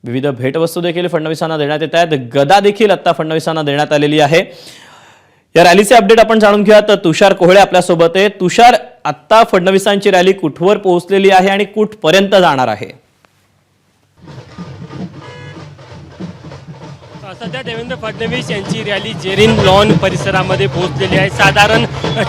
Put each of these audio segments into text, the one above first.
विविध भेटवस्तू देखील फडणवीसांना देण्यात येत आहेत। गदा देखील आता फडणवीसांना देण्यात आलेली आहे। या रॅलीचे अपडेट आपण जाणून घेऊया। तर तुषार कोहळे आपल्या सोबत आहे। तुषार, आता फडणवीसांची रॅली कुठवर पोहोचलेली आहे आणि कुठपर्यंत जाणार आहे? सध्या देवेंद्र फडणवीस यांची रॅली जेरिन लॉन परिसरामध्ये पोहोचलेली आहे। साधारण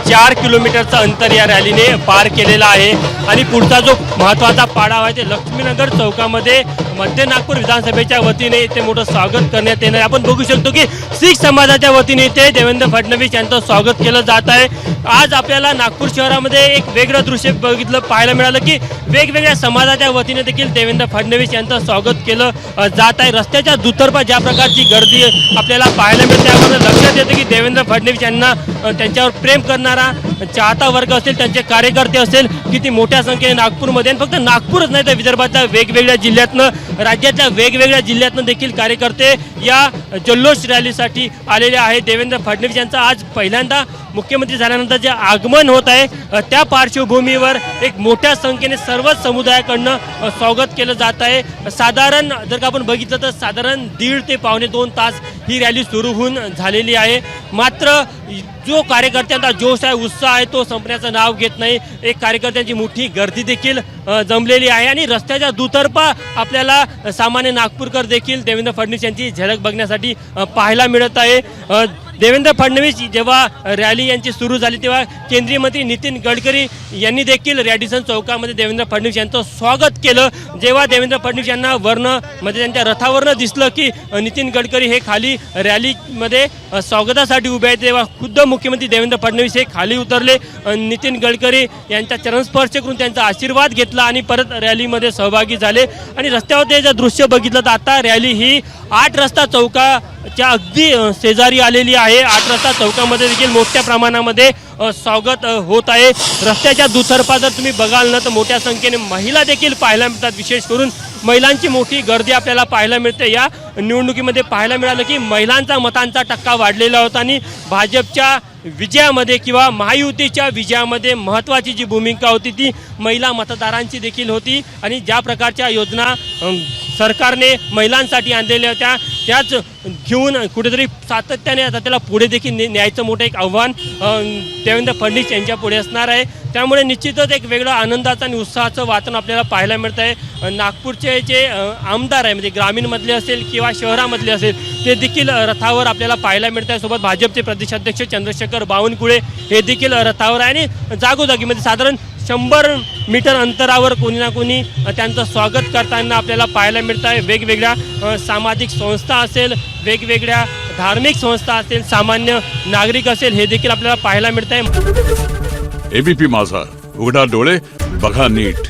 4 किलोमीटरचं अंतर या रॅलीने पार केलेलं आहे आणि पुढचा जो महत्त्वाचा पाडाव आहे ते लक्ष्मीनगर चौकामध्ये मध्य नागपूर विधानसभेच्या वतीने इथे मोठं स्वागत करण्यात येणार आहे। आपण बघू शकतो की शीख समाजाच्या वतीने इथे देवेंद्र फडणवीस यांचं स्वागत केलं जात आहे। आज आपल्याला नागपूर शहरामध्ये एक वेगळं दृश्य पाहायला मिळालं की वेगवेगळ्या समाजाच्या वतीने देखील देवेंद्र फडणवीस यांचं स्वागत केलं जात आहे। रस्त्याच्या दुतर्फा ज्या प्रकारची गर्दी आपल्याला पाहायला मिळते त्यामुळे लक्षात येतं की देवेंद्र फडणवीस यांना त्यांच्यावर प्रेम करणारा चाहता वर्ग असेल, त्यांचे कार्यकर्ते असेल, किती मोठ्या संख्येने नागपूरमध्ये आणि फक्त नागपूरच नाही तर विदर्भाच्या वेगवेगळ्या जिल्ह्यातनं, राज्याच्या वेगवेगळ्या जिल्ह्यातनं देखील कार्यकर्ते या जल्लोष रॅलीसाठी आलेले आहेत। देवेंद्र फडणवीस यांचा आज पहिल्यांदा मुख्यमंत्री झाल्यानंतर जे आगमन होत आहे त्या पार्श्वभूमीवर एक मोठ्या संख्येने सर्वच समुदायाकडनं स्वागत केलं जात आहे। साधारण जर का आपण बघितलं तर साधारण 1.5 ते पावणे 2 तास ही रॅली सुरू होऊन झालेली आहे। मात्र जो कार्यकर्त्यांचा जोश आहे, उत्साह आहे तो संपण्याचं नाव घेत नाही। एक कार्यकर्त्यांची मोठी गर्दी देखील जमलेली आहे आणि रस्त्याच्या दुतर्फा आपल्याला सामान्य नागपूरकर देखील देवेंद्र फडणवीस यांची झलक बघण्यासाठी पाहायला मिळत आहे। देवेंद्र फडणवीस जेव्हा रॅली यांची सुरू झाली तेव्हा केंद्रीय मंत्री नितीन गडकरी यांनी देखील रॅडिसन चौकामध्ये देवेंद्र फडणवीस यांचं स्वागत केलं। जेव्हा देवेंद्र फडणवीस यांना म्हणजे त्यांच्या रथावरनं दिसलं की नितीन गडकरी हे खाली रॅलीमध्ये स्वागतासाठी उभे आहेत तेव्हा खुद्द मुख्यमंत्री देवेंद्र फडणवीस हे खाली उतरले। नितीन गडकरी यांचा चरणस्पर्श करून त्यांचा आशीर्वाद घेतला आणि परत रॅलीमध्ये सहभागी झाले आणि रस्त्यावर ते जर दृश्य बघितलं तर आता रॅली ही 8 रस्ता चौकाच्या अगदी शेजारी आलेली आहे। 8 रस्ता चौकामध्ये देखील मोठ्या प्रमाणामध्ये स्वागत होत आहे। रस्त्याच्या दुतर्फा जर तुम्ही बघाल ना तर मोठ्या संख्येने महिला देखील पाहायला मिळतात। विशेष करून महिलांची मोठी गर्दी आपल्याला पाहायला मिळते। या निवडणुकीमध्ये पाहायला मिळालं की महिलांचा मतांचा टक्का वाढलेला होता आणि भाजपच्या विजयामध्ये किंवा महायुतीच्या विजयामध्ये महत्त्वाची जी भूमिका होती ती महिला मतदारांची देखील होती आणि ज्या प्रकारच्या योजना सरकारने महिलांसाठी आणलेल्या होत्या त्याच घेऊन कुठेतरी सातत्याने आता त्याला पुढे देखील न्यायचं मोठं एक आव्हान देवेंद्र फडणवीस यांच्या पुढे असणार आहे। त्यामुळे निश्चितच एक वेगळं आनंदाचं आणि उत्साहाचं वातावरण आपल्याला पाहायला मिळतं आहे। नागपूरचे जे आमदार आहे म्हणजे ग्रामीणमधले असेल किंवा शहरामधले असेल ते देखील रथावर आपल्याला पाहायला मिळत आहे। सोबत भाजपचे प्रदेशाध्यक्ष चंद्रशेखर बावनकुळे हे देखील रथावर आहे आणि जागोजागी म्हणजे साधारण 100 मीटर अंतरावर कोणी ना कोणी त्यांचं स्वागत करताना आपल्याला पाहायला मिळतं आहे। वेगवेगळ्या सामाजिक संस्था असेल, वेगवेगळ्या धार्मिक संस्था असेल, सामान्य नागरिक असेल हे देखील आपल्याला पाहायला मिळत आहे। एबीपी माझा, उघडा डोळे बघा नीट।